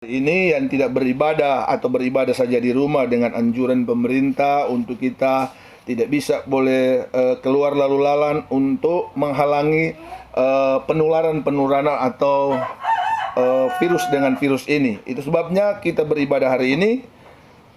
Ini yang tidak beribadah atau beribadah saja di rumah dengan anjuran pemerintah untuk kita tidak bisa boleh keluar lalu lalang untuk menghalangi penularan atau virus dengan virus ini. Itu sebabnya kita beribadah hari ini.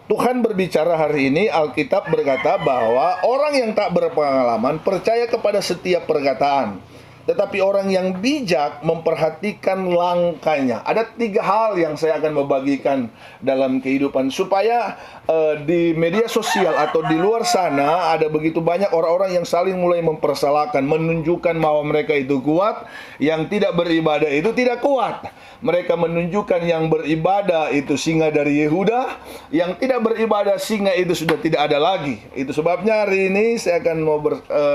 Tuhan berbicara hari ini, Alkitab berkata bahwa orang yang tak berpengalaman percaya kepada setiap perkataan, tetapi orang yang bijak memperhatikan langkahnya. Ada 3 hal yang saya akan membagikan dalam kehidupan supaya di media sosial atau di luar sana ada begitu banyak orang-orang yang saling mulai mempersalahkan, menunjukkan bahwa mereka itu kuat, yang tidak beribadah itu tidak kuat. Mereka menunjukkan yang beribadah itu singa dari Yehuda, yang tidak beribadah singa itu sudah tidak ada lagi. Itu sebabnya hari ini saya akan mau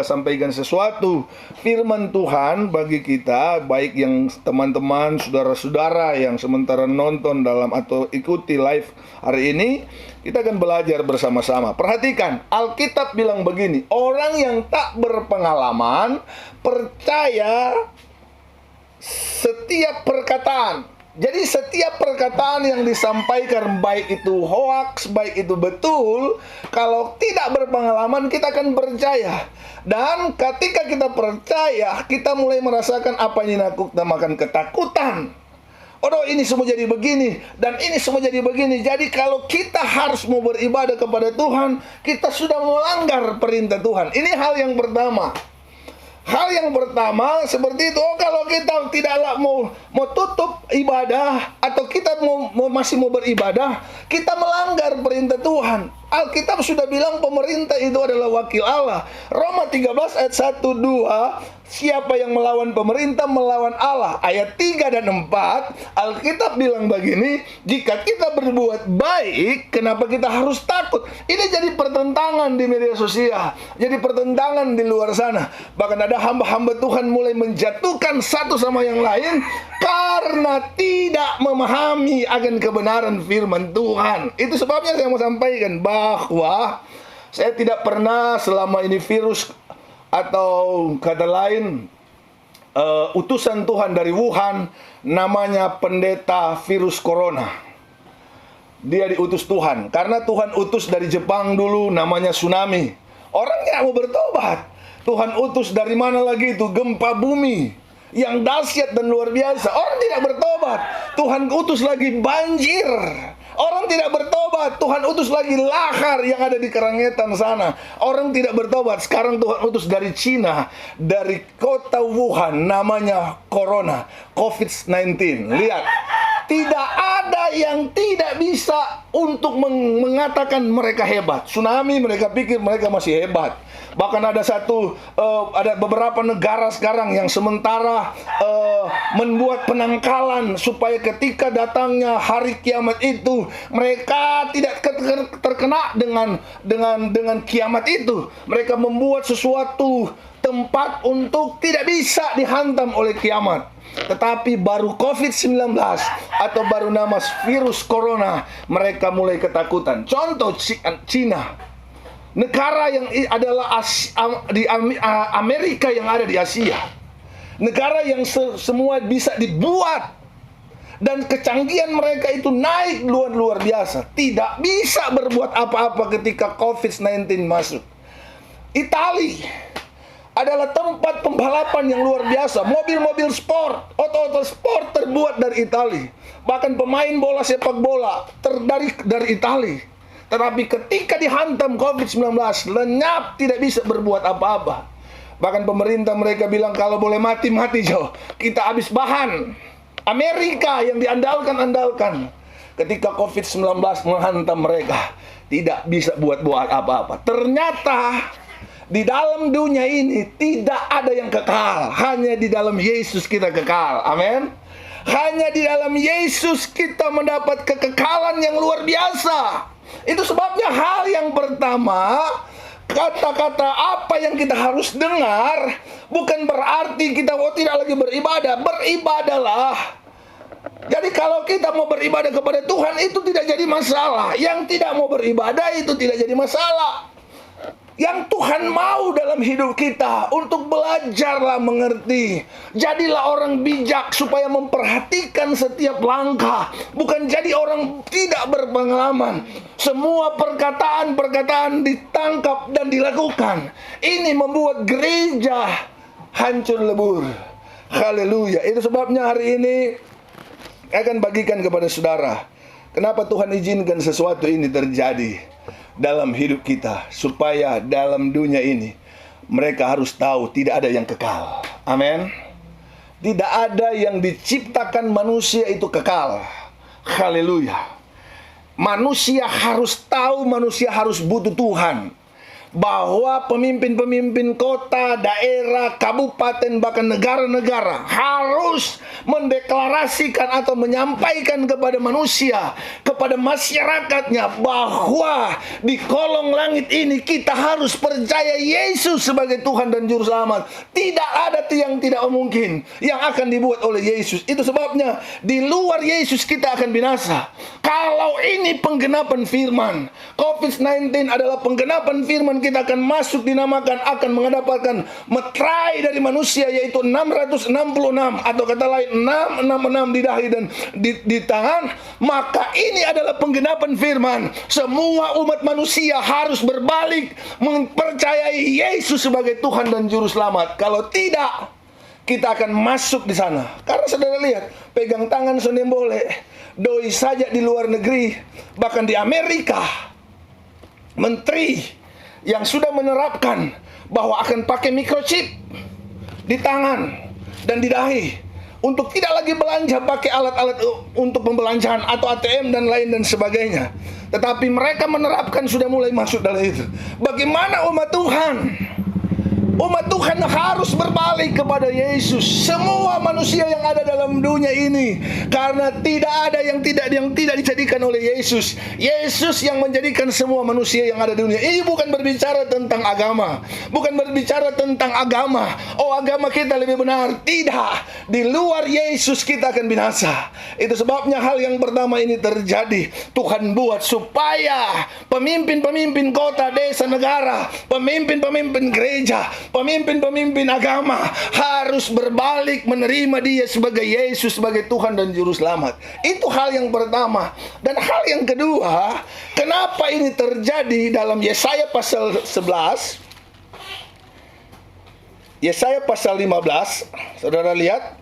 sampaikan sesuatu firman Tuhan bagi kita, baik yang teman-teman, saudara-saudara yang sementara nonton dalam atau ikuti live hari ini. Kita akan belajar bersama-sama. Perhatikan, Alkitab bilang begini, orang yang tak berpengalaman percaya setiap perkataan. Jadi setiap perkataan yang disampaikan, baik itu hoaks, baik itu betul, kalau tidak berpengalaman kita akan percaya. Dan ketika kita percaya, kita mulai merasakan apa yang dinamakan ketakutan. Oh, ini semua jadi begini, dan ini semua jadi begini. Jadi kalau kita harus mau beribadah kepada Tuhan, kita sudah melanggar perintah Tuhan. Ini hal yang pertama. Hal yang pertama seperti itu. Kalau kita tidaklah mau tutup ibadah atau kita masih mau beribadah, kita melanggar perintah Tuhan. Alkitab sudah bilang pemerintah itu adalah wakil Allah. Roma 13 ayat 1-2, siapa yang melawan pemerintah melawan Allah. Ayat 3 dan 4, Alkitab bilang begini, jika kita berbuat baik, kenapa kita harus takut? Ini jadi pertentangan di media sosial, jadi pertentangan di luar sana. Bahkan ada hamba-hamba Tuhan mulai menjatuhkan satu sama yang lain karena tidak memahami akan kebenaran firman Tuhan. Itu sebabnya saya mau sampaikan bahwa saya tidak pernah selama ini virus atau kata lain utusan Tuhan dari Wuhan, namanya pendeta virus corona. Dia diutus Tuhan karena Tuhan utus dari Jepang dulu, namanya tsunami. Orang tidak mau bertobat. Tuhan utus dari mana lagi itu, gempa bumi yang dahsyat dan luar biasa. Orang tidak bertobat. Tuhan utus lagi banjir. Orang tidak bertobat. Tuhan utus lagi lahar yang ada di Karangetan sana. Orang tidak bertobat. Sekarang Tuhan utus dari Cina, dari kota Wuhan, namanya corona, COVID-19. Lihat, tidak ada yang tidak bisa untuk mengatakan mereka hebat. Tsunami mereka pikir mereka masih hebat. Bahkan ada beberapa negara sekarang yang sementara membuat penangkalan supaya ketika datangnya hari kiamat itu mereka tidak terkena dengan kiamat itu. Mereka membuat sesuatu tempat untuk tidak bisa dihantam oleh kiamat. Tetapi baru COVID-19 atau baru nama virus corona, mereka mulai ketakutan. Contoh Cina, negara yang adalah di Amerika yang ada di Asia, negara yang semua bisa dibuat, dan kecanggihan mereka itu naik luar biasa. Tidak bisa berbuat apa-apa ketika COVID-19 masuk. Italia adalah tempat pembalapan yang luar biasa. Mobil-mobil sport, oto-oto sport terbuat dari Italia. Bahkan pemain bola sepak bola dari Italia. Tetapi ketika dihantam COVID-19, lenyap, tidak bisa berbuat apa-apa. Bahkan pemerintah mereka bilang kalau boleh mati jauh. Kita habis bahan. Amerika yang diandalkan. Ketika COVID-19 menghantam mereka, tidak bisa buat apa-apa. Ternyata di dalam dunia ini tidak ada yang kekal. Hanya di dalam Yesus kita kekal. Amin. Hanya di dalam Yesus kita mendapat kekekalan yang luar biasa. Itu sebabnya hal yang pertama, kata-kata apa yang kita harus dengar bukan berarti kita tidak lagi beribadah. Beribadahlah. Jadi kalau kita mau beribadah kepada Tuhan itu tidak jadi masalah. Yang tidak mau beribadah itu tidak jadi masalah. Yang Tuhan mau dalam hidup kita untuk belajarlah mengerti. Jadilah orang bijak supaya memperhatikan setiap langkah, bukan jadi orang tidak berpengalaman. Semua perkataan-perkataan ditangkap dan dilakukan. Ini membuat gereja hancur lebur. Haleluya. Itu sebabnya hari ini akan bagikan kepada saudara, kenapa Tuhan izinkan sesuatu ini terjadi dalam hidup kita, supaya dalam dunia ini mereka harus tahu tidak ada yang kekal. Amin. Tidak ada yang diciptakan manusia itu kekal. Haleluya. Manusia harus tahu, manusia harus butuh Tuhan. Bahwa pemimpin-pemimpin kota, daerah, kabupaten, bahkan negara-negara harus mendeklarasikan atau menyampaikan kepada manusia, kepada masyarakatnya, bahwa di kolong langit ini kita harus percaya Yesus sebagai Tuhan dan Juru Selamat. Tidak ada yang tidak mungkin yang akan dibuat oleh Yesus. Itu sebabnya di luar Yesus kita akan binasa. Kalau ini penggenapan firman, COVID-19 adalah penggenapan firman, kita akan masuk dinamakan, akan mendapatkan meterai dari manusia, yaitu 666, atau kata lain 666 di dahi dan di tangan. Maka ini adalah penggenapan firman. Semua umat manusia harus berbalik mempercayai Yesus sebagai Tuhan dan Juru Selamat. Kalau tidak, kita akan masuk di sana. Karena saudara lihat, pegang tangan senin boleh, doi saja di luar negeri, bahkan di Amerika, menteri yang sudah menerapkan bahwa akan pakai microchip di tangan dan di dahi untuk tidak lagi belanja pakai alat-alat untuk pembelanjaan atau ATM dan lain dan sebagainya. Tetapi mereka menerapkan, sudah mulai masuk dalam itu. Bagaimana umat Tuhan? Umat Tuhan harus berbalik kepada Yesus. Semua manusia yang ada dalam dunia ini, karena tidak ada yang tidak dijadikan oleh Yesus. Yesus yang menjadikan semua manusia yang ada di dunia. Ini bukan berbicara tentang agama, bukan berbicara tentang agama. Oh, agama kita lebih benar. Tidak. Di luar Yesus kita akan binasa. Itu sebabnya hal yang pertama ini terjadi. Tuhan buat supaya pemimpin-pemimpin kota, desa, negara, pemimpin-pemimpin gereja, pemimpin-pemimpin agama harus berbalik menerima Dia sebagai Yesus, sebagai Tuhan dan Juru Selamat. Itu hal yang pertama. Dan hal yang kedua, kenapa ini terjadi dalam Yesaya pasal 11, Yesaya pasal 15, saudara lihat,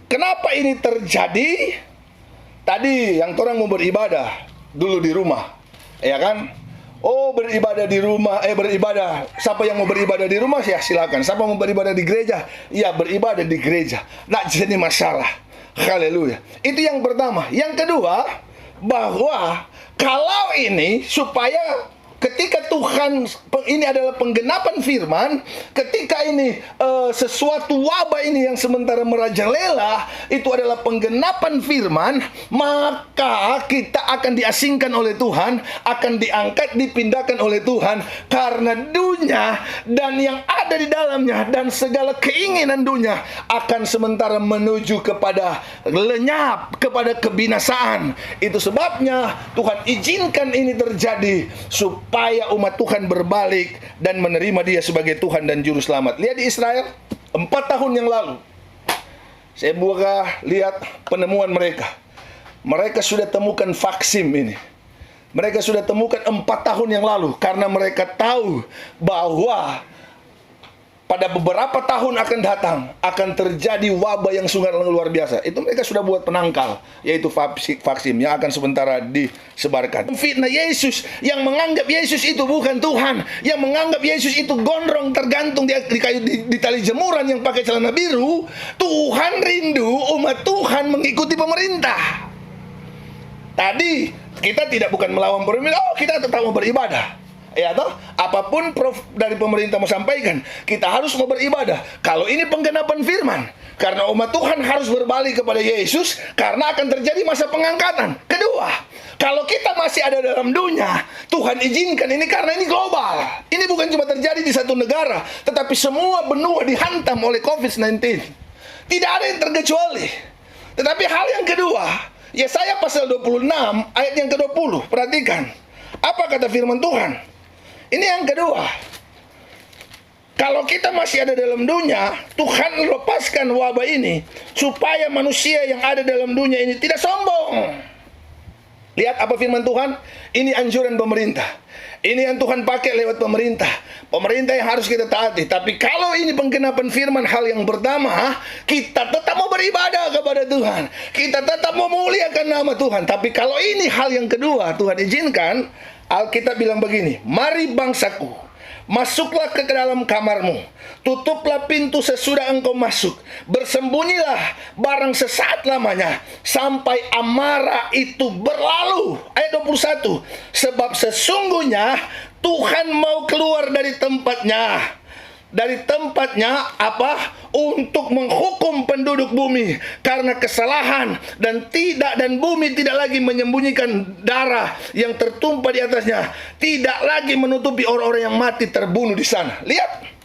kenapa ini terjadi? Tadi yang orang mau beribadah dulu di rumah, ya kan? Oh, beribadah di rumah, beribadah. Siapa yang mau beribadah di rumah, ya silakan. Siapa mau beribadah di gereja, ya beribadah di gereja. Nggak jadi masalah. Haleluya. Itu yang pertama. Yang kedua, bahwa kalau ini supaya ketika Tuhan, ini adalah penggenapan firman, ketika ini sesuatu wabah ini yang sementara merajalela, itu adalah penggenapan firman, maka kita akan diasingkan oleh Tuhan, akan diangkat, dipindahkan oleh Tuhan, karena dunia dan yang ada di dalamnya dan segala keinginan dunia akan sementara menuju kepada lenyap, kepada kebinasaan. Itu sebabnya Tuhan izinkan ini terjadi supaya umat Tuhan berbalik dan menerima Dia sebagai Tuhan dan Juru Selamat. Lihat di Israel 4 tahun yang lalu, saya buka lihat penemuan mereka. Mereka sudah temukan vaksin ini. Mereka sudah temukan 4 tahun yang lalu, karena mereka tahu bahwa pada beberapa tahun akan datang, akan terjadi wabah yang sangat luar biasa. Itu mereka sudah buat penangkal, yaitu vaksin yang akan sementara disebarkan. Fitnah Yesus, yang menganggap Yesus itu bukan Tuhan, yang menganggap Yesus itu gondrong tergantung di tali jemuran yang pakai celana biru. Tuhan rindu umat Tuhan mengikuti pemerintah. Tadi kita tidak bukan melawan pemerintah, kita tetap mau beribadah. Ya toh, apapun dari pemerintah mau sampaikan, kita harus mau beribadah. Kalau ini penggenapan firman, karena umat Tuhan harus berbalik kepada Yesus, karena akan terjadi masa pengangkatan. Kedua, kalau kita masih ada dalam dunia, Tuhan izinkan ini karena ini global. Ini bukan cuma terjadi di satu negara, tetapi semua benua dihantam oleh COVID-19. Tidak ada yang terkecuali. Tetapi hal yang kedua, Yesaya pasal 26 ayat yang ke-20, perhatikan apa kata firman Tuhan. Ini yang kedua. Kalau kita masih ada dalam dunia, Tuhan lepaskan wabah ini supaya manusia yang ada dalam dunia ini tidak sombong. Lihat apa firman Tuhan? Ini anjuran pemerintah. Ini yang Tuhan pakai lewat pemerintah. Pemerintah yang harus kita taati. Tapi kalau ini penggenapan firman, hal yang pertama, kita tetap mau beribadah kepada Tuhan. Kita tetap mau memuliakan nama Tuhan. Tapi kalau ini hal yang kedua, Tuhan izinkan, Alkitab bilang begini, mari bangsaku, masuklah ke dalam kamarmu, tutuplah pintu sesudah engkau masuk, bersembunyilah barang sesaat lamanya, sampai amarah itu berlalu. Ayat 21, sebab sesungguhnya Tuhan mau keluar dari tempatnya. Dari tempatnya apa? Untuk menghukum penduduk bumi karena kesalahan, dan bumi tidak lagi menyembunyikan darah yang tertumpah di atasnya, tidak lagi menutupi orang-orang yang mati terbunuh di sana. Lihat,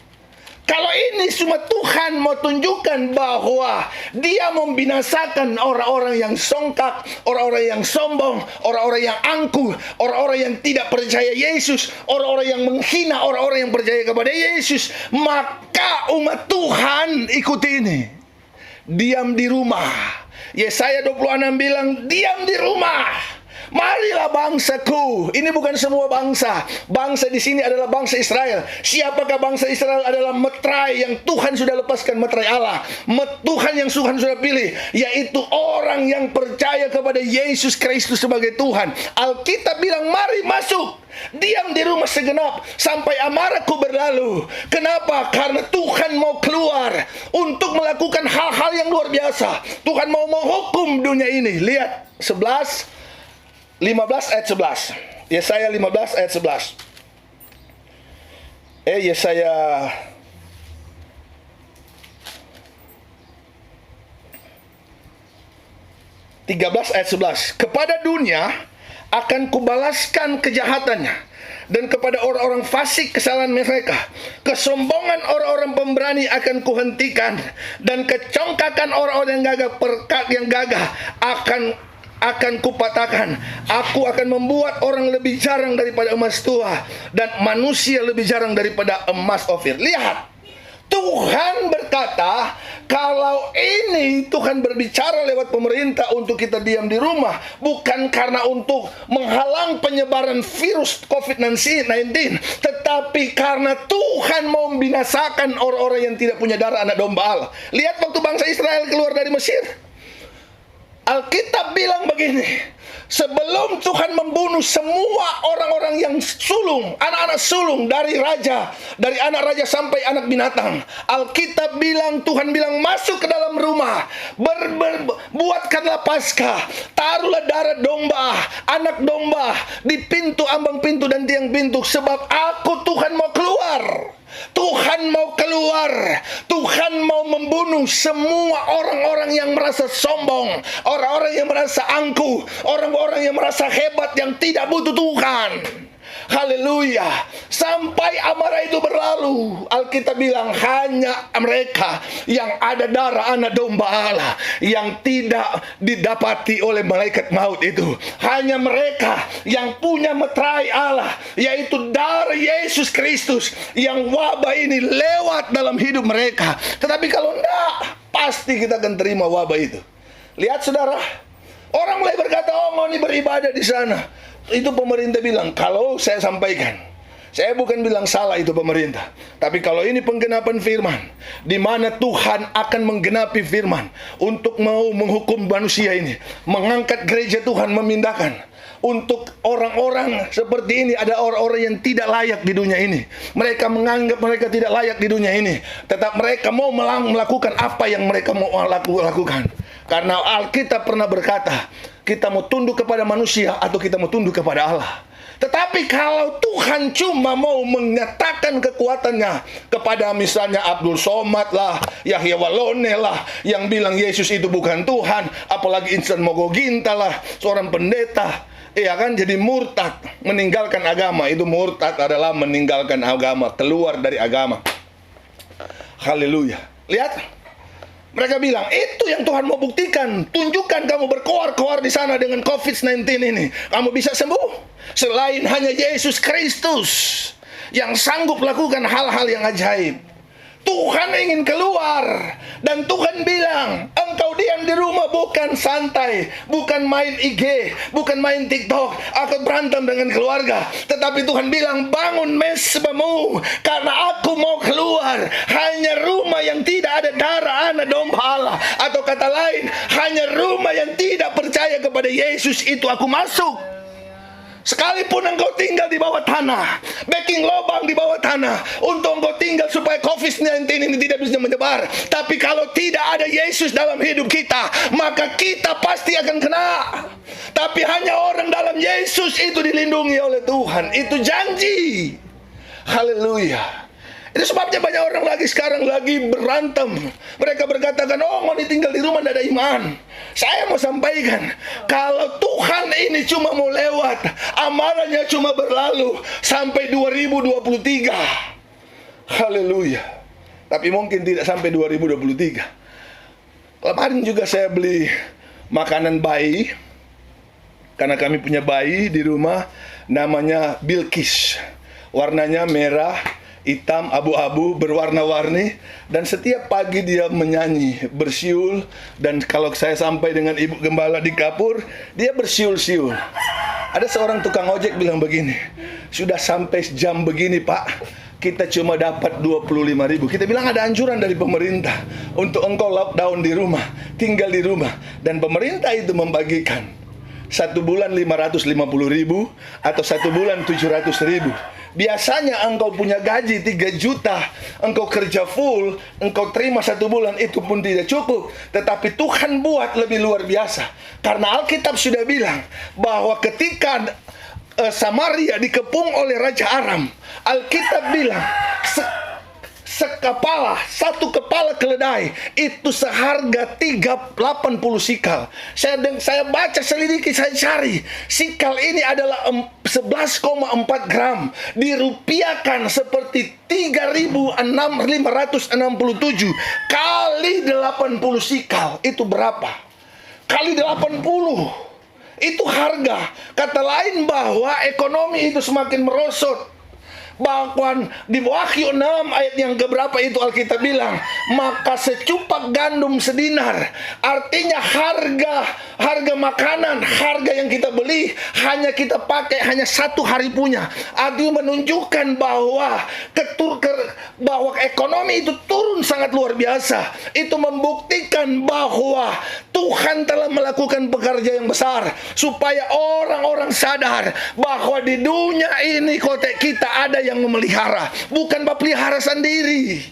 kalau ini cuma Tuhan mau tunjukkan bahwa Dia membinasakan orang-orang yang songkak, orang-orang yang sombong, orang-orang yang angkuh, orang-orang yang tidak percaya Yesus, orang-orang yang menghina orang-orang yang percaya kepada Yesus, maka umat Tuhan ikuti ini. Diam di rumah. Yesaya 26 bilang, diam di rumah. Marilah bangsaku. Ini bukan semua bangsa. Bangsa di sini adalah bangsa Israel. Siapakah bangsa Israel? Adalah metrai yang Tuhan sudah lepaskan, metrai Allah. Tuhan yang Tuhan sudah pilih, yaitu orang yang percaya kepada Yesus Kristus sebagai Tuhan. Alkitab bilang, mari masuk. Diam di rumah segenap sampai amarahku berlalu. Kenapa? Karena Tuhan mau keluar untuk melakukan hal-hal yang luar biasa. Tuhan mau menghukum dunia ini. Lihat 15 ayat 11. Yesaya 15 ayat 11. Yesaya 13 ayat 11. Kepada dunia akan kubalaskan kejahatannya, dan kepada orang-orang fasik kesalahan mereka. Kesombongan orang-orang pemberani akan kuhentikan, dan kecongkakan orang-orang yang gagah akan kupatahkan. Aku akan membuat orang lebih jarang daripada emas tua, dan manusia lebih jarang daripada emas Ofir. Lihat, Tuhan berkata, kalau ini Tuhan berbicara lewat pemerintah untuk kita diam di rumah, bukan karena untuk menghalang penyebaran virus COVID-19, tetapi karena Tuhan mau membinasakan orang-orang yang tidak punya darah anak domba Allah. Lihat waktu bangsa Israel keluar dari Mesir, Alkitab bilang begini, sebelum Tuhan membunuh semua orang-orang yang sulung, anak-anak sulung dari anak raja sampai anak binatang, Alkitab bilang, Tuhan bilang, masuk ke dalam rumah, buatkanlah Paskah, taruhlah darah domba, anak domba di pintu, ambang pintu dan tiang pintu, sebab aku Tuhan mau keluar. Tuhan mau keluar. Tuhan mau membunuh semua orang-orang yang merasa sombong, orang-orang yang merasa angkuh, orang-orang yang merasa hebat, yang tidak butuh Tuhan. Haleluya. Sampai amarah itu berlalu, Alkitab bilang hanya mereka yang ada darah anak domba Allah yang tidak didapati oleh malaikat maut itu. Hanya mereka yang punya metrai Allah, yaitu darah Yesus Kristus, yang wabah ini lewat dalam hidup mereka. Tetapi kalau enggak, pasti kita akan terima wabah itu. Lihat saudara, orang mulai berkata, oh mau nih beribadah di sana. Itu pemerintah bilang, kalau saya sampaikan, saya bukan bilang salah itu pemerintah, tapi kalau ini penggenapan firman, di mana Tuhan akan menggenapi firman untuk mau menghukum manusia ini, mengangkat gereja Tuhan, memindahkan untuk orang-orang seperti ini. Ada orang-orang yang tidak layak di dunia ini. Mereka menganggap mereka tidak layak di dunia ini, tetap mereka mau melakukan apa yang mereka mau lakukan. Karena Alkitab pernah berkata, kita mau tunduk kepada manusia atau kita mau tunduk kepada Allah. Tetapi kalau Tuhan cuma mau menyatakan kekuatannya kepada misalnya Abdul Somad lah, Yahya Walone lah, yang bilang Yesus itu bukan Tuhan, apalagi Insan Mogoginta lah, seorang pendeta, iya kan, jadi murtad, meninggalkan agama. Itu murtad adalah meninggalkan agama, keluar dari agama. Haleluya. Lihat, mereka bilang, itu yang Tuhan mau buktikan. Tunjukkan kamu berkoar-koar di sana dengan COVID-19 ini. Kamu bisa sembuh. Selain hanya Yesus Kristus yang sanggup lakukan hal-hal yang ajaib. Tuhan ingin keluar, dan Tuhan bilang, engkau diam di rumah bukan santai, bukan main IG, bukan main TikTok, aku berantem dengan keluarga. Tetapi Tuhan bilang, bangun mesbahmu, karena aku mau keluar. Hanya rumah yang tidak ada darah anak domba Allah, atau kata lain, hanya rumah yang tidak percaya kepada Yesus itu aku masuk. Sekalipun engkau tinggal di bawah tanah, bikin lubang di bawah tanah untuk engkau tinggal supaya COVID-19 ini tidak bisa menyebar. Tapi kalau tidak ada Yesus dalam hidup kita, maka kita pasti akan kena. Tapi hanya orang dalam Yesus itu dilindungi oleh Tuhan. Itu janji. Haleluya. Itu sebabnya banyak orang lagi sekarang lagi berantem. Mereka berkatakan, oh mau ditinggal di rumah tidak ada iman. Saya mau sampaikan, kalau Tuhan ini cuma mau lewat, amarahnya cuma berlalu sampai 2023. Haleluya. Tapi mungkin tidak sampai 2023. Kemarin juga saya beli makanan bayi, karena kami punya bayi di rumah, namanya Bilqis. Warnanya merah, hitam, abu-abu, berwarna-warni. Dan setiap pagi dia menyanyi, bersiul. Dan kalau saya sampai dengan ibu gembala di kapur, dia bersiul-siul. Ada seorang tukang ojek bilang begini, sudah sampai jam begini pak, kita cuma dapat 25.000. Kita bilang ada anjuran dari pemerintah untuk engkau lockdown di rumah, tinggal di rumah. Dan pemerintah itu membagikan 1 bulan 550.000 atau 1 bulan 700.000. Biasanya engkau punya gaji 3 juta, engkau kerja full, engkau terima 1 bulan, itu pun tidak cukup. Tetapi Tuhan buat lebih luar biasa. Karena Alkitab sudah bilang bahwa ketika Samaria dikepung oleh Raja Aram, Alkitab bilang satu kepala keledai itu seharga 80 sikal. Saya baca, selidiki, saya cari. Sikal ini adalah 11,4 gram. Dirupiahkan seperti 3.567 kali 80 sikal. Itu berapa? Kali 80. Itu harga. Kata lain bahwa ekonomi itu semakin merosot. Bahkan di Wahyu 6 ayat yang keberapa itu Alkitab bilang, maka secupak gandum sedinar. Artinya harga makanan, harga yang kita beli hanya kita pakai hanya 1 hari punya. Artinya menunjukkan bahwa bahwa ekonomi itu turun sangat luar biasa. Itu membuktikan bahwa Tuhan telah melakukan pekerjaan yang besar supaya orang-orang sadar bahwa di dunia ini kotek kita ada yang memelihara, bukan bab pelihara sendiri,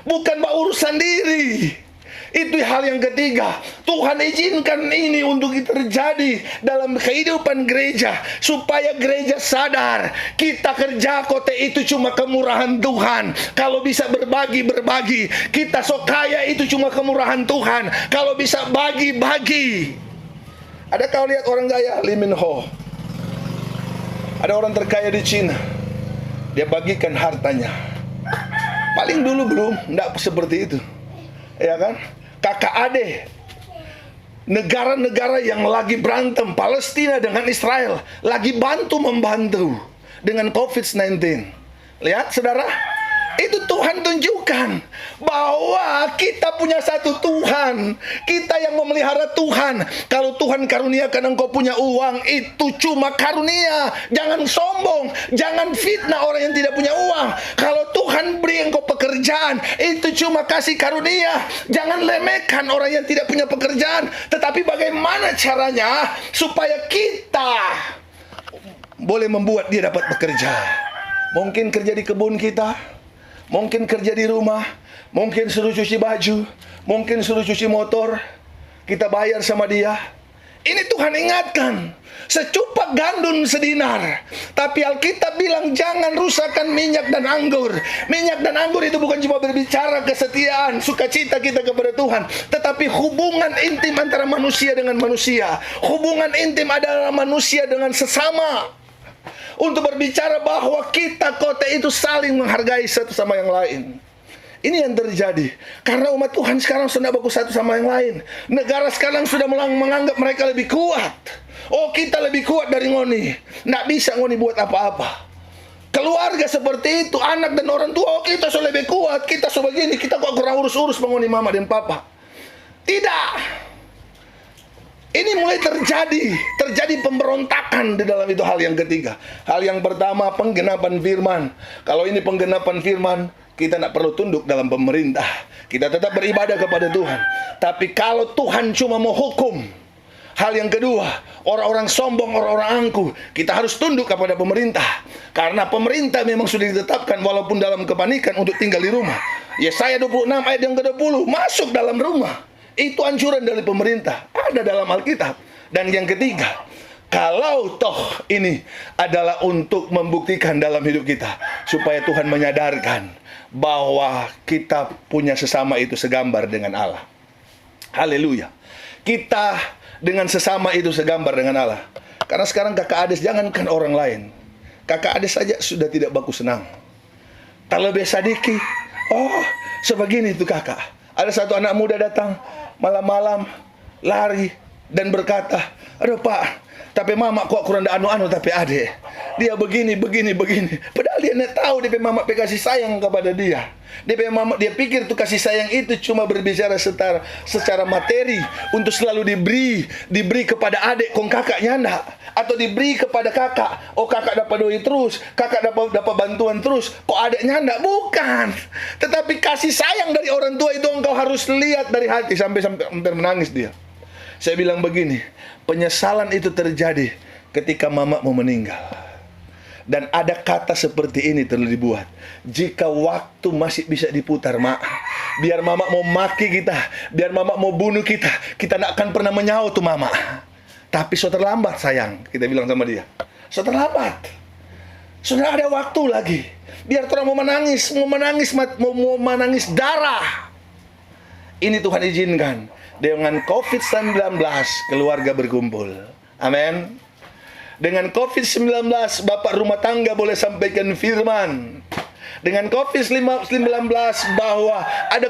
bukan bab urus sendiri. Itu hal yang ketiga. Tuhan izinkan ini untuk terjadi dalam kehidupan gereja, supaya gereja sadar kita kerja kote itu cuma kemurahan Tuhan. Kalau bisa berbagi, kita sok kaya itu cuma kemurahan Tuhan. Kalau bisa bagi. Ada kau lihat orang kaya Lee Min Ho? Ada orang terkaya di Cina, dia bagikan hartanya. Paling dulu belum, enggak seperti itu, ya kan? Kakak adik, negara-negara yang lagi berantem, Palestina dengan Israel, lagi membantu dengan COVID-19. Lihat saudara, itu Tuhan tunjukkan bahwa kita punya satu Tuhan. Kita yang memelihara Tuhan. Kalau Tuhan karuniakan engkau punya uang, itu cuma karunia. Jangan sombong, jangan fitnah orang yang tidak punya uang. Kalau Tuhan beri engkau pekerjaan, itu cuma kasih karunia. Jangan lemehkan orang yang tidak punya pekerjaan. Tetapi bagaimana caranya supaya kita boleh membuat dia dapat bekerja? Mungkin kerja di kebun kita, mungkin kerja di rumah, mungkin suruh cuci baju, mungkin suruh cuci motor, kita bayar sama dia. Ini Tuhan ingatkan, secupak gandum sedinar. Tapi Alkitab bilang jangan rusakkan minyak dan anggur. Minyak dan anggur itu bukan cuma berbicara kesetiaan, sukacita kita kepada Tuhan, tetapi hubungan intim antara manusia dengan manusia. Hubungan intim adalah manusia dengan sesama. Untuk berbicara bahwa kita kota itu saling menghargai satu sama yang lain. Ini yang terjadi karena umat Tuhan sekarang sudah bagus satu sama yang lain. Negara sekarang sudah menganggap mereka lebih kuat. Oh, kita lebih kuat dari ngoni, nggak bisa ngoni buat apa-apa. Keluarga seperti itu, anak dan orang tua, oh kita so lebih kuat, kita so begini, kita kok kurang urus-urus mengoni mama dan papa. Tidak. Ini mulai terjadi pemberontakan di dalam itu. Hal yang ketiga. Hal yang pertama, penggenapan firman. Kalau ini penggenapan firman, kita tidak perlu tunduk dalam pemerintah. Kita tetap beribadah kepada Tuhan. Tapi kalau Tuhan cuma mau hukum, hal yang kedua, orang-orang sombong, orang-orang angkuh, kita harus tunduk kepada pemerintah. Karena pemerintah memang sudah ditetapkan walaupun dalam kepanikan untuk tinggal di rumah. Yesaya 26 ayat yang ke-20, masuk dalam rumah. Itu anjuran dari pemerintah, ada dalam Alkitab. Dan yang ketiga, kalau toh ini adalah untuk membuktikan dalam hidup kita, supaya Tuhan menyadarkan bahwa kita punya sesama itu segambar dengan Allah. Haleluya. Kita dengan sesama itu segambar dengan Allah. Karena sekarang kakak adik, jangankan orang lain, kakak adik saja sudah tidak baku senang. Terlebih sadiki, oh sebegini itu kakak. Ada satu anak muda datang malam-malam, lari dan berkata, aduh pak, tapi mama kok kurang anu-anu tapi adik. Dia begini. Padahal dia tidak tahu dia mama kasih sayang kepada dia. Dia pikir tuh kasih sayang itu cuma berbicara secara materi, untuk selalu diberi kepada adik, kong kakaknya enggak. Atau diberi kepada kakak, oh kakak dapat doi terus, kakak dapat bantuan terus, kok adiknya enggak. Bukan. Tetapi kasih sayang dari orang tua itu engkau harus lihat dari hati, sampai menangis dia. Saya bilang begini, penyesalan itu terjadi ketika mama mau meninggal. Dan ada kata seperti ini telah dibuat, jika waktu masih bisa diputar, mak, biar mama mau maki kita, biar mama mau bunuh kita tidak akan pernah menyaut tuh mama. Tapi so terlambat sayang, kita bilang sama dia, so terlambat, sudah ada waktu lagi. Biar orang mau menangis darah. Ini Tuhan izinkan. Dengan COVID-19 keluarga berkumpul. Amin. Dengan COVID-19 bapak rumah tangga boleh sampaikan firman. Dengan COVID-19 bahwa ada